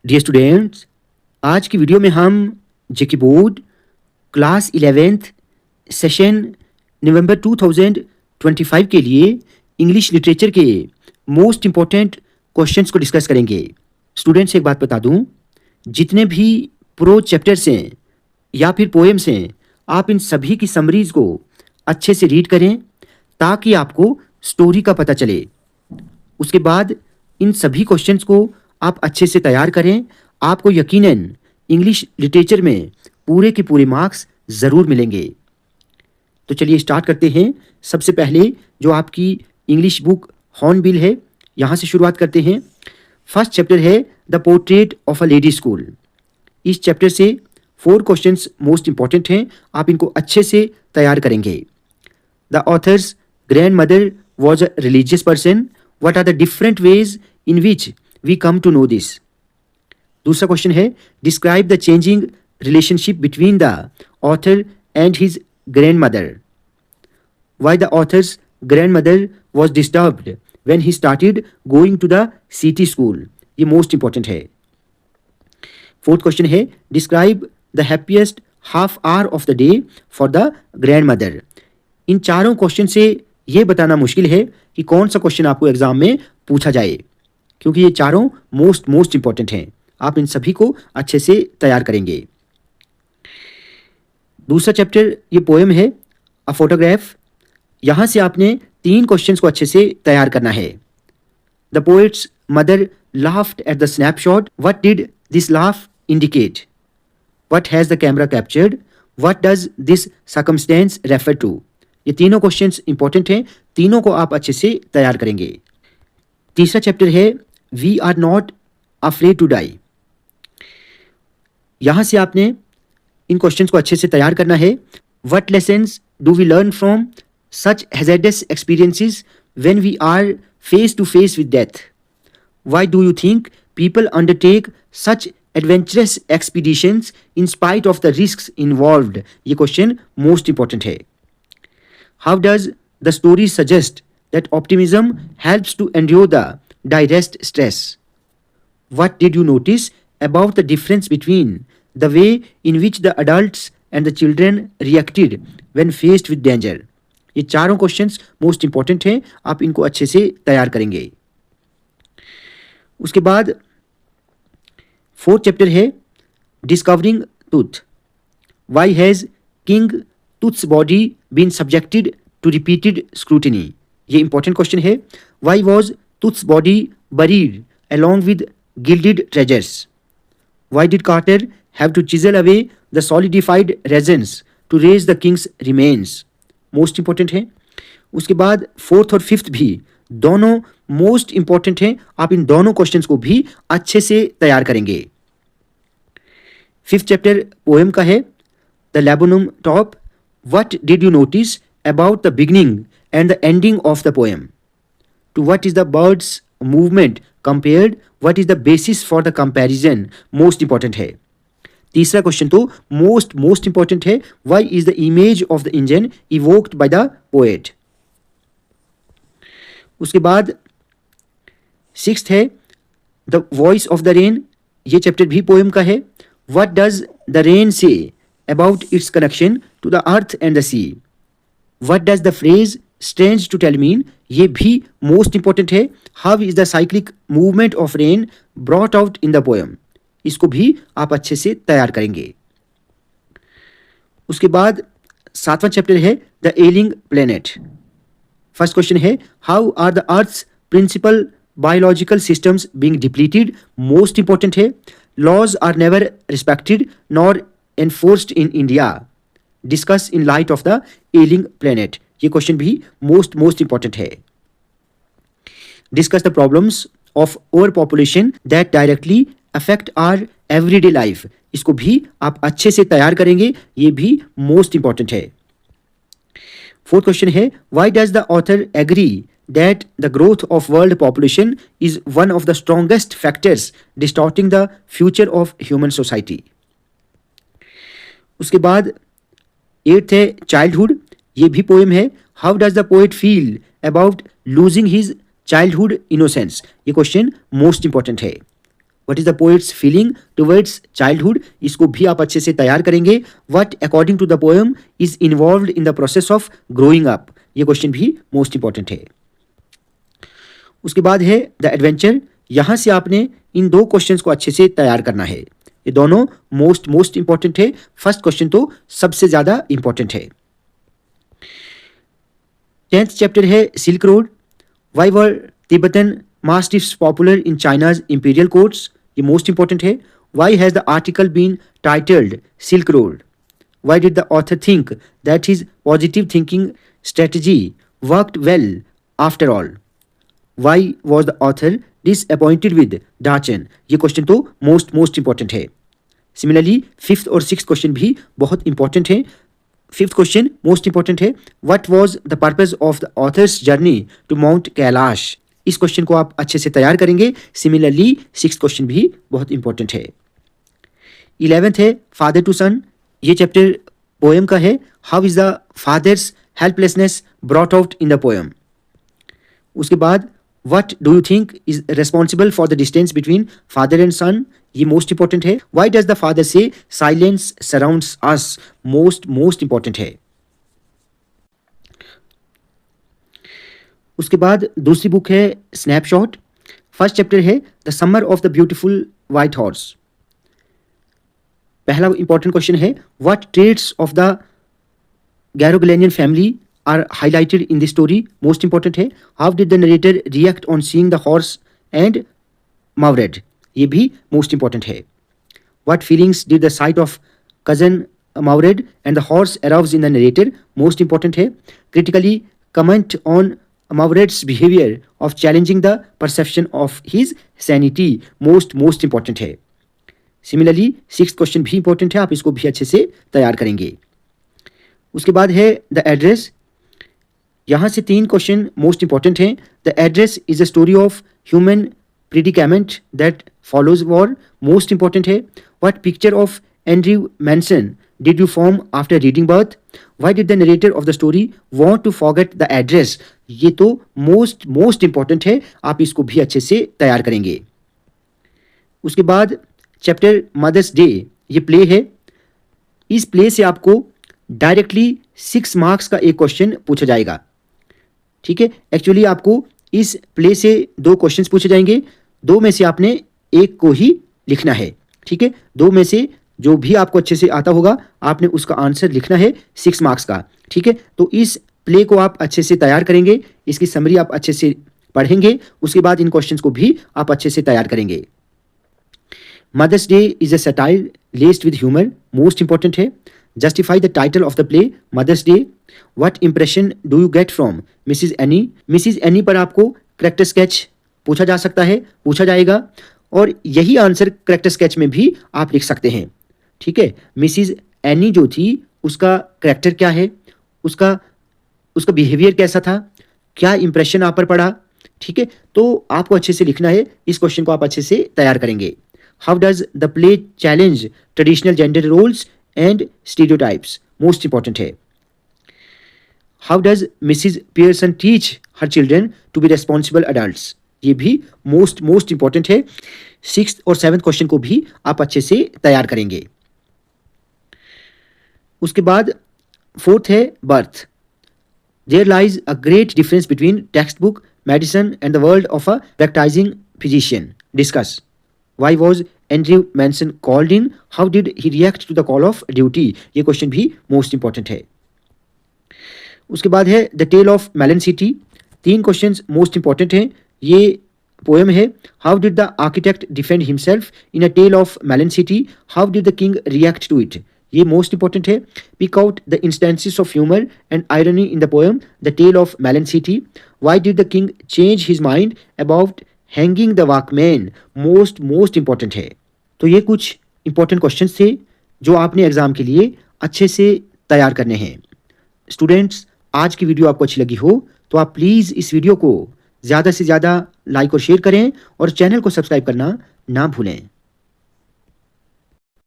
Dear students, आज की video में हम जेके बोर्ड क्लास 11th सेशन नवंबर 2025 के लिए इंग्लिश लिटरेचर के मोस्ट इम्पॉर्टेंट क्वेश्चंस को डिस्कस करेंगे। स्टूडेंट्स, एक बात बता दूं, जितने भी प्रोज चैप्टर्स हैं या फिर पोएम्स हैं, आप इन सभी की समरीज को अच्छे से रीड करें ताकि आपको स्टोरी का पता चले। उसके बाद इन सभी क्वेश्चंस को आप अच्छे से तैयार करें। आपको यकीनन इंग्लिश लिटरेचर में पूरे के पूरे मार्क्स ज़रूर मिलेंगे। तो चलिए स्टार्ट करते हैं। सबसे पहले जो आपकी इंग्लिश बुक हॉर्नबिल है, यहाँ से शुरुआत करते हैं। फर्स्ट चैप्टर है the portrait of a lady school. इस चैप्टर से 4 क्वेश्चंस मोस्ट इंपॉर्टेंट हैं, आप इनको अच्छे से तैयार करेंगे। The author's grandmother was a religious person. What are the different ways in which we come to know this. दूसरा क्वेश्चन है describe the changing relationship between the author and his grandmother. Why the author's grandmother was disturbed when he started going to the city school. ये most important है। Fourth question है describe the happiest half hour of the day for the grand mother. इन चारों question से ये बताना मुश्किल है कि कौन सा क्वेश्चन आपको एग्जाम में पूछा जाए, क्योंकि ये चारों मोस्ट इंपॉर्टेंट हैं। आप इन सभी को अच्छे से तैयार करेंगे। दूसरा चैप्टर ये पोएम है अ फोटोग्राफ। यहां से आपने 3 क्वेश्चंस को अच्छे से तैयार करना है। The poet's mother laughed at the snapshot. What did this laugh indicate? What has the camera captured? What does this circumstance refer to? ये तीनों क्वेश्चंस इंपॉर्टेंट हैं, तीनों को आप अच्छे से तैयार करेंगे। तीसरा चैप्टर है we are not afraid to die. यहां से आपने इन क्वेश्चंस को अच्छे से तैयार करना है। What lessons do we learn from such hazardous experiences when we are face to face with death? Why do you think people undertake such adventurous expeditions in spite of the risks involved? ये question most important है। How does the story suggest that optimism helps to endure the direst stress? What did you notice about the difference between the way in which the adults and the children reacted when faced with danger? ये चारों questions most important हैं, आप इनको अच्छे से तैयार करेंगे। उसके बाद 4th चैप्टर है discovering Tut. Why has king Tut's body been subjected to repeated scrutiny? ये इंपॉर्टेंट क्वेश्चन है। Why was Tut's body buried along with gilded treasures? Why did Carter have to chisel away the solidified resins to raise the king's remains? Most important है। उसके बाद 4th और 5th भी दोनों most important हैं, आप इन दोनों क्वेश्चंस को भी अच्छे से तैयार करेंगे। 5th चैप्टर पोएम का है the laburnum top. What did you notice about the beginning and the ending of the poem? To what is the bird's movement compared? What is the basis for the comparison? Most important है। तीसरा question तो most important है। Why is the image of the engine evoked by the poet? उसके बाद 6th है the voice of the rain। ये chapter भी poem का है। What does the rain say about its connection to the earth and the sea? What does the phrase strange to tell mean? ये भी most important है। How is the cyclic movement of rain brought out in the poem? इसको भी आप अच्छे से तैयार करेंगे। उसके बाद 7वां चैप्टर है the ailing planet. First question है how are the earth's principal biological systems being depleted? Most important है। Laws are never respected nor enforced in India. Discuss in light of the ailing planet. ये question भी most important है। Discuss the problems of overpopulation that directly affect our everyday life. इसको भी आप अच्छे से तैयार करेंगे, ये भी मोस्ट इंपॉर्टेंट है। 4th क्वेश्चन है why does the author agree that the growth of world population is one of the strongest factors distorting the future of human society? उसके बाद 8th है चाइल्डहुड। ये भी पोएम है। How does the poet feel about losing his childhood innocence? ये question most important है। What is the poet's feeling towards childhood, इसको भी आप अच्छे से तैयार करेंगे। What according to the poem is involved in the process of growing up, ये क्वेश्चन भी मोस्ट इंपॉर्टेंट है। उसके बाद है द एडवेंचर, यहां से आपने इन दो क्वेश्चंस को अच्छे से तैयार करना है। ये दोनों मोस्ट इंपॉर्टेंट है। फर्स्ट क्वेश्चन तो सबसे ज्यादा इंपॉर्टेंट है। 10th चैप्टर है silk road, why were Tibetan mastiffs popular in China's imperial courts, ये मोस्ट इंपॉर्टेंट है। Why has the article been titled silk road, why did the author think that his positive thinking strategy worked well after all, why was the author disappointed with Daechen, ये question तो most important है। Similarly 5th और 6th question भी बहुत important है। 5th question most important है, what was the purpose of the author's journey to mount Kailash, इस क्वेश्चन को आप अच्छे से तैयार करेंगे। सिमिलरली 6th क्वेश्चन भी बहुत इंपॉर्टेंट है। 11th है फादर टू सन, ये चैप्टर पोएम का है। How is the father's helplessness brought out in the poem. उसके बाद what do you think is responsible for the distance between father and son, ये मोस्ट इंपॉर्टेंट है। Why does the father say silence surrounds us, most important है। उसके बाद दूसरी book है snapshot. First chapter है the summer of the beautiful white horse. पहला important question है, what traits of the Garoghlanian family are highlighted in the story, most important है। How did the narrator react on seeing the horse and Mourad, ये भी most important है। What feelings did the sight of cousin Mourad and the horse arouse in the narrator, most important है। Critically comment on Mourad's behaviour of challenging the perception of his sanity, most important है। Similarly 6th question भी important है, आप इसको भी अच्छे से तैयार करेंगे। उसके बाद है द एड्रेस, यहां से 3 क्वेश्चन मोस्ट इंपॉर्टेंट हैं। The address is a story of human predicament that follows war, most important है। What picture of Andrew Manson did you form after reading Birth, why did the narrator of the story want to forget the address, ये तो most important है, आप इसको भी अच्छे से तैयार करेंगे। उसके बाद चैप्टर मदर्स डे, ये प्ले है। इस प्ले से आपको डायरेक्टली 6 मार्क्स का एक क्वेश्चन पूछा जाएगा, ठीक है। एक्चुअली आपको इस प्ले से 2 क्वेश्चंस पूछे जाएंगे, 2 में से आपने एक को ही लिखना है, ठीक है। 2 में से जो भी आपको अच्छे से आता होगा आपने उसका आंसर लिखना है 6 मार्क्स का, ठीक है। तो इस प्ले को आप अच्छे से तैयार करेंगे, इसकी समरी आप अच्छे से पढ़ेंगे, उसके बाद इन क्वेश्चंस को भी आप अच्छे से तैयार करेंगे। Mother's Day is a satire laced with humour, most important है। Justify the title of the play Mother's Day, what impression do you get from Mrs Annie, Mrs Annie पर आपको करेक्टर स्केच पूछा जा सकता है, पूछा जाएगा, और यही आंसर करेक्टर स्केच में भी आप लिख सकते हैं, ठीक है। मिसिज एनी जो थी उसका करेक्टर क्या है, उसका बिहेवियर कैसा था, क्या इंप्रेशन आप पर पड़ा, ठीक है। तो आपको अच्छे से लिखना है, इस क्वेश्चन को आप अच्छे से तैयार करेंगे। How does the play challenge traditional gender roles and stereotypes, most important है। How does Mrs Pearson teach her children to be responsible adults, ये भी मोस्ट इंपॉर्टेंट है। 6th और 7th क्वेश्चन को भी आप अच्छे से तैयार करेंगे। उसके बाद 4th है birth. There lies a great difference between textbook medicine and the world of a practising physician, discuss. Why was Andrew Manson called in? How did he react to the call of duty? ये question भी most important है। उसके बाद है the tale of Melon City, 3 questions most important हैं। ये poem है। How did the architect defend himself in a tale of Melon City, how did the king react to it, ये most important है। Pick out the instances of humour and irony in the poem the tale of Melon City, why did the king change his mind about hanging the Walkman, most important है। तो ये कुछ important questions थे जो आपने exam के लिए अच्छे से तैयार करने हैं। स्टूडेंट्स, आज की वीडियो आपको अच्छी लगी हो तो आप प्लीज़ इस वीडियो को ज़्यादा से ज़्यादा लाइक और शेयर करें और चैनल को सब्सक्राइब करना ना भूलें।